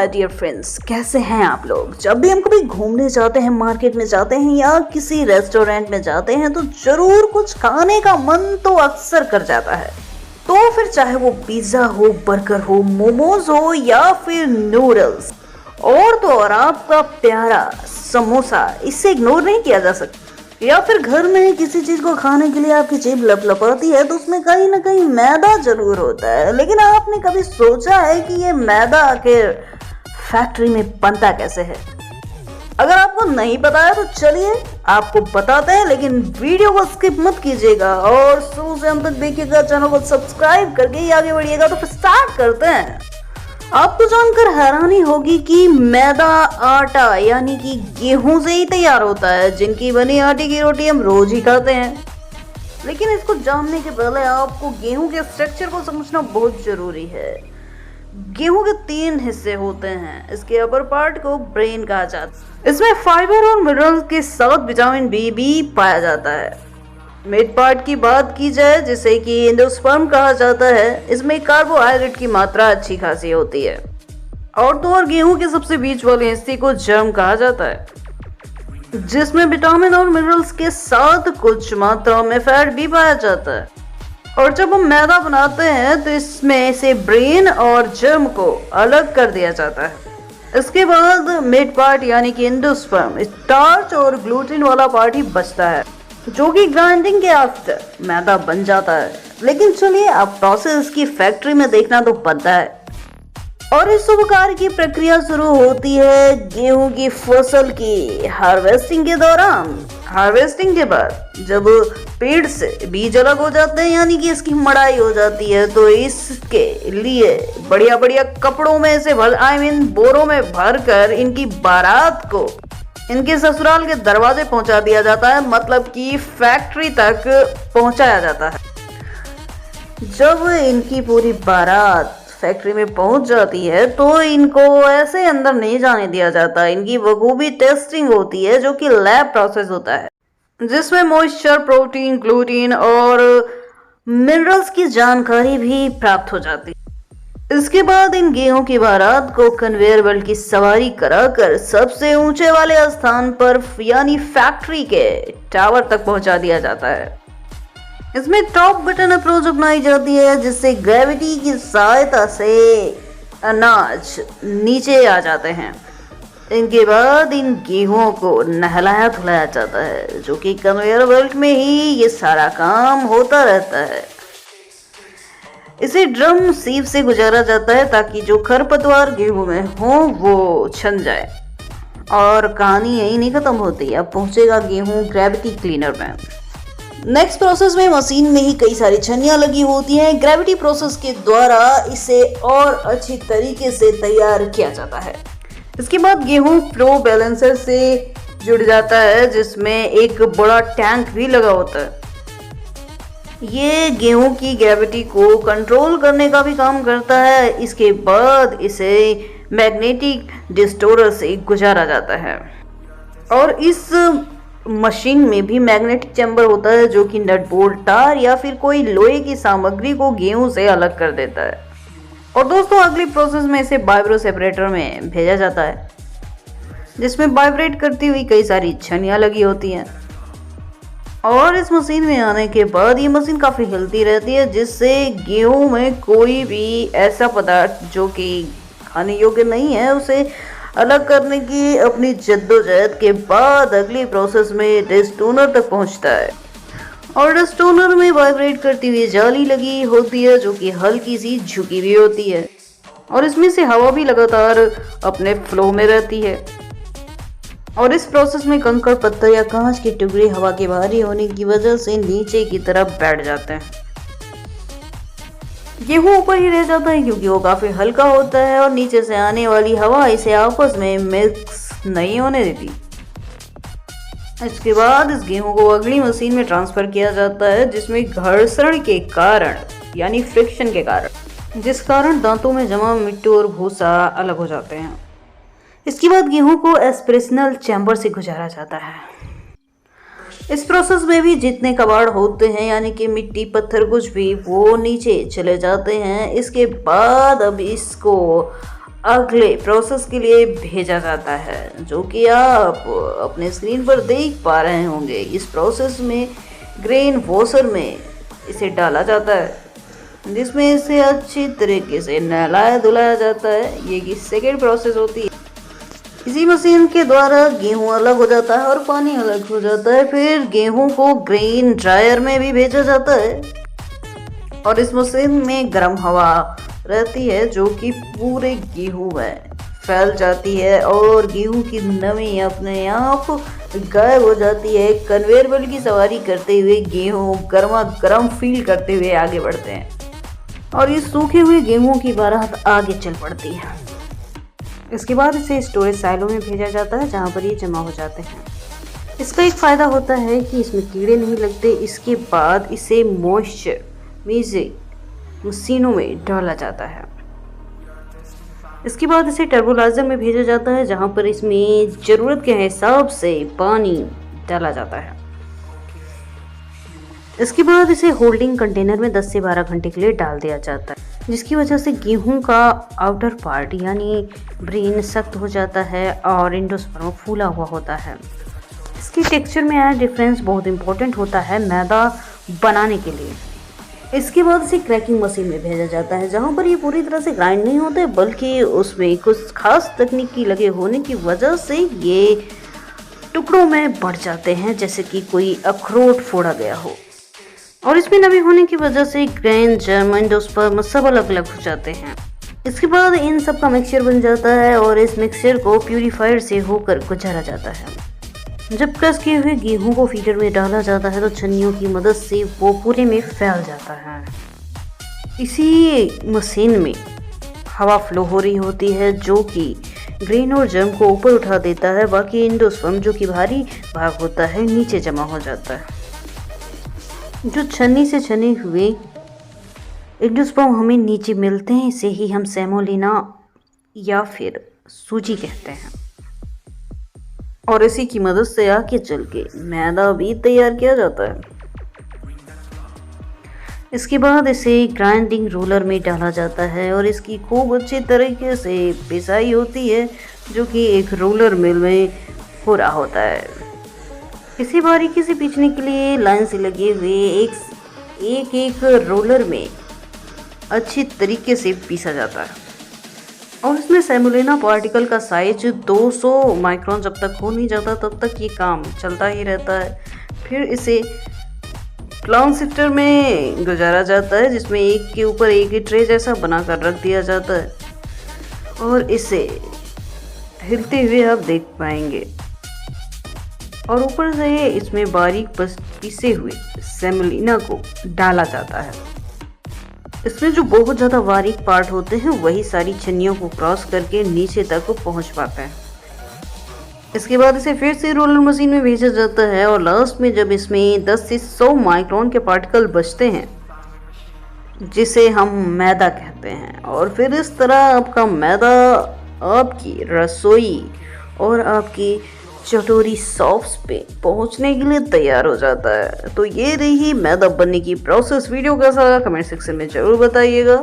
My dear friends, कैसे हैं आप लोग। जब भी हम कभी घूमने जाते हैं, मार्केट में जाते हैं या किसी रेस्टोरेंट में जाते हैं तो जरूर कुछ खाने का मन तो अक्सर कर जाता है। तो फिर चाहे वो पिज्जा हो, बर्गर हो, मोमोज हो या फिर नूडल्स, और तो और आपका प्यारा समोसा, इससे इग्नोर नहीं किया जा सकता। या फिर घर में किसी चीज को खाने के लिए आपकी जीभ लपलपाती है तो उसमें कहीं ना कहीं मैदा जरूर होता है। लेकिन आपने कभी सोचा है कि ये मैदा आखिर फैक्ट्री में बनता कैसे है? अगर आपको नहीं पता है तो चलिए आपको बताते हैं, लेकिन वीडियो को स्किप मत कीजिएगा और शुरू से अंत तक देखिएगा। चैनल को सब्सक्राइब करके ही आगे बढ़िएगा। तो फिर स्टार्ट करते हैं। आपको जानकर हैरानी होगी कि मैदा आटा यानी कि गेहूं से ही तैयार होता है, जिनकी बनी आटे की रोटी हम रोज ही खाते हैं। लेकिन इसको जानने के पहले आपको गेहूं के स्ट्रक्चर को समझना बहुत जरूरी है। गेहूं के 3 हिस्से होते हैं। इसके अपर पार्ट को ब्रेन कहा जाता है। इसमें फाइबर और मिनरल्स के साथ विटामिन बी भी पाया जाता है। मिड पार्ट की बात की जाए, जिसे कि एंडोस्पर्म कहा जाता है, इसमें कार्बोहाइड्रेट की मात्रा अच्छी खासी होती है। और तो और गेहूं के सबसे बीच वाले हिस्से को जर्म कहा जाता है, जिसमें विटामिन और मिनरल्स के साथ कुछ मात्रा में फैट भी पाया जाता है। और जब हम मैदा बनाते हैं तो इसमें से ब्रेन और जर्म को अलग कर दिया जाता है। इसके बाद मिड पार्ट यानी कि एंडोस्पर्म, स्टार्च और ग्लूटेन वाला पार्ट ही बचता है, जो कि ग्राइंडिंग के आफ्टर मैदा बन जाता है। लेकिन चलिए अब प्रोसेस की फैक्ट्री में देखना तो बनता है। और इस शुभ कार्य की प्रक्रिया शुरू होती है गेहूं की फसल की हार्वेस्टिंग के दौरान। हार्वेस्टिंग के बाद जब पेड़ से बीज अलग हो जाते हैं यानी कि इसकी मड़ाई हो जाती है, तो इसके लिए बढ़िया बढ़िया कपड़ों में से बोरों में भर कर इनकी बारात को इनके ससुराल के दरवाजे पहुंचा दिया जाता है, मतलब कि फैक्ट्री तक पहुंचाया जाता है। जब इनकी पूरी बारात फैक्ट्री में पहुंच जाती है तो इनको ऐसे अंदर नहीं जाने दिया जाता। इनकी बखूबी टेस्टिंग होती है, जो कि लैब प्रोसेस होता है, जिसमें मॉइस्चर, प्रोटीन, ग्लूटेन और मिनरल्स की जानकारी भी प्राप्त हो जाती है। इसके बाद इन गेहूं की बारात को कन्वेयर बेल्ट की सवारी कराकर सबसे ऊंचे वाले स्थान पर यानी फैक्ट्री के टावर तक पहुंचा दिया जाता है। इसमें टॉप बटन अप्रोच अपनाई जाती है, जिससे ग्रेविटी की सहायता से अनाज नीचे आ जाते हैं। इनके बाद इन गेहूं को नहलाया धुलाया जाता है, जो कि कन्वेयर बेल्ट में ही ये सारा काम होता रहता है। इसे ड्रम सीव से गुजारा जाता है ताकि जो खरपतवार गेहूं में हो वो छन जाए। और कहानी यही नहीं खत्म होती, अब पहुंचेगा गेहूं ग्रेविटी क्लीनर में। नेक्स्ट प्रोसेस में मशीन में ही कई सारी छन्नियां लगी होती हैं। ग्रेविटी प्रोसेस के द्वारा इसे और अच्छी तरीके से तैयार किया जाता है। इसके बाद गेहूं फ्लो बैलेंसर से जुड़ जाता है, जिसमें एक बड़ा टैंक भी लगा होता है। ये गेहूं की ग्रेविटी को कंट्रोल करने का भी काम करता है। इसके बाद इसे मैग्नेटिक डिस्टोरर से गुजारा जाता है। और इस मशीन में भी मैग्नेटिक चैम्बर होता है, जो कि नट बोल्ट, तार या फिर कोई लोहे की सामग्री को गेहूं से अलग कर देता है। और दोस्तों अगली प्रोसेस में इसे वाइब्रो सेपरेटर में भेजा जाता है, जिसमें वाइब्रेट करती हुई कई सारी छन्नियां लगी होती हैं। और इस मशीन में आने के बाद ये मशीन काफ़ी हिलती रहती है, जिससे गेहूं में कोई भी ऐसा पदार्थ जो कि खाने योग्य नहीं है उसे अलग करने की अपनी जद्दोजहद के बाद अगली प्रोसेस में डिस्टोनर तक पहुंचता है। और डिस्टोनर में वाइब्रेट करती हुई जाली लगी होती है, जो कि हल्की सी झुकी हुई होती है, और इसमें से हवा भी लगातार अपने फ्लो में रहती है। और इस प्रोसेस में कंकड़, पत्थर या कांच के टुकड़े हवा के भारी होने की वजह से नीचे की तरफ बैठ जाते हैं। गेहूं ऊपर ही रह जाता है क्योंकि वो काफी हल्का होता है और नीचे से आने वाली हवा इसे आपस में मिक्स नहीं होने देती। इसके बाद इस गेहूं को अगली मशीन में ट्रांसफर किया जाता है, जिसमें घर्षण के कारण यानी फ्रिक्शन के कारण, जिस कारण दांतों में जमा मिट्टी और भूसा अलग हो जाते हैं। इसके बाद गेहूं को एस्प्रेशनल चैम्बर से गुजारा जाता है। इस प्रोसेस में भी जितने कबाड़ होते हैं यानी कि मिट्टी, पत्थर, कुछ भी, वो नीचे चले जाते हैं। इसके बाद अब इसको अगले प्रोसेस के लिए भेजा जाता है, जो कि आप अपने स्क्रीन पर देख पा रहे होंगे। इस प्रोसेस में ग्रेन वॉशर में इसे डाला जाता है, जिसमें इसे अच्छी तरीके से नहलाया धुलाया जाता है। ये की सेकेंड प्रोसेस होती है। इसी मशीन के द्वारा गेहूं अलग हो जाता है और पानी अलग हो जाता है। फिर गेहूं को ग्रेन ड्रायर में भी भेजा जाता है और इस मशीन में गर्म हवा रहती है, जो कि पूरे गेहूं में फैल जाती है और गेहूं की नमी अपने आप गायब हो जाती है। कन्वेयर बेल्ट की सवारी करते हुए गेहूं गर्मा गर्म फील करते हुए आगे बढ़ते हैं और ये सूखे हुए गेहूं की बारात आगे चल पड़ती है। इसके बाद इसे स्टोरेज साइलों में भेजा जाता है, जहां पर ये जमा हो जाते हैं। इसका एक फ़ायदा होता है कि इसमें कीड़े नहीं लगते। इसके बाद इसे मॉइस्चर मशीनों में डाला जाता है। इसके बाद इसे टर्बोलाइजर में भेजा जाता है, जहां पर इसमें ज़रूरत के हिसाब से पानी डाला जाता है। इसके बाद इसे होल्डिंग कंटेनर में 10 से 12 घंटे के लिए डाल दिया जाता है, जिसकी वजह से गेहूं का आउटर पार्ट यानी ब्रेन सख्त हो जाता है और एंडोस्पर्म फूला हुआ होता है। इसकी टेक्सचर में आया डिफरेंस बहुत इंपॉर्टेंट होता है मैदा बनाने के लिए। इसके बाद इसे क्रैकिंग मशीन में भेजा जाता है, जहां पर ये पूरी तरह से ग्राइंड नहीं होते, बल्कि उसमें कुछ खास तकनीकी लगे होने की वजह से ये टुकड़ों में बढ़ जाते हैं, जैसे कि कोई अखरोट फोड़ा गया हो। और इसमें नमी होने की वजह से ग्रेन, जर्म, एंडोस्पर्म सब अलग अलग हो जाते हैं। इसके बाद इन सब का मिक्सचर बन जाता है और इस मिक्सचर को प्यूरीफायर से होकर गुजारा जाता है। जब क्रश किए हुए गेहूं को फीडर में डाला जाता है तो छन्नियों की मदद से वो पूरे में फैल जाता है। इसी मशीन में हवा फ्लो हो रही होती है, जो कि ग्रेन और जर्म को ऊपर उठा देता है। बाकी एंडोस्पर्म, जो कि भारी भाग होता है, नीचे जमा हो जाता है। जो छन्नी से छने हुए एंडोस्पर्म हमें नीचे मिलते हैं, इसे ही हम सेमोलिना या फिर सूजी कहते हैं। और इसी की मदद से आगे चल के मैदा भी तैयार किया जाता है। इसके बाद इसे ग्राइंडिंग रोलर में डाला जाता है और इसकी खूब अच्छी तरीके से पिसाई होती है, जो कि एक रोलर मिल में हो रहा होता है। इसी बारीकी से पीसने के लिए लाइन से लगे हुए एक रोलर में अच्छी तरीके से पीसा जाता है और इसमें सेमोलिना पार्टिकल का साइज 200 माइक्रोन जब तक हो नहीं जाता तब तक ये काम चलता ही रहता है। फिर इसे क्लाउन सिफ्टर में गुजारा जाता है, जिसमें एक के ऊपर एक ट्रे जैसा बनाकर रख दिया जाता है और इसे हिलते हुए आप देख पाएंगे। और ऊपर से इसमें बारीक पीसे हुए सेमोलिना को डाला जाता है। इसमें जो बहुत ज़्यादा बारीक पार्ट होते हैं वही सारी छन्नियों को क्रॉस करके नीचे तक पहुंच पाता है। इसके बाद इसे फिर से रोलर मशीन में भेजा जाता है और लास्ट में जब इसमें 10 से 100 माइक्रोन के पार्टिकल बचते हैं, जिसे हम मैदा कहते हैं, और फिर इस तरह आपका मैदा आपकी रसोई और आपकी चटोरी सॉफ्स पे पहुंचने के लिए तैयार हो जाता है। तो ये रही मैदा बनने की प्रोसेस। वीडियो कैसा लगा कमेंट सेक्शन में जरूर बताइएगा।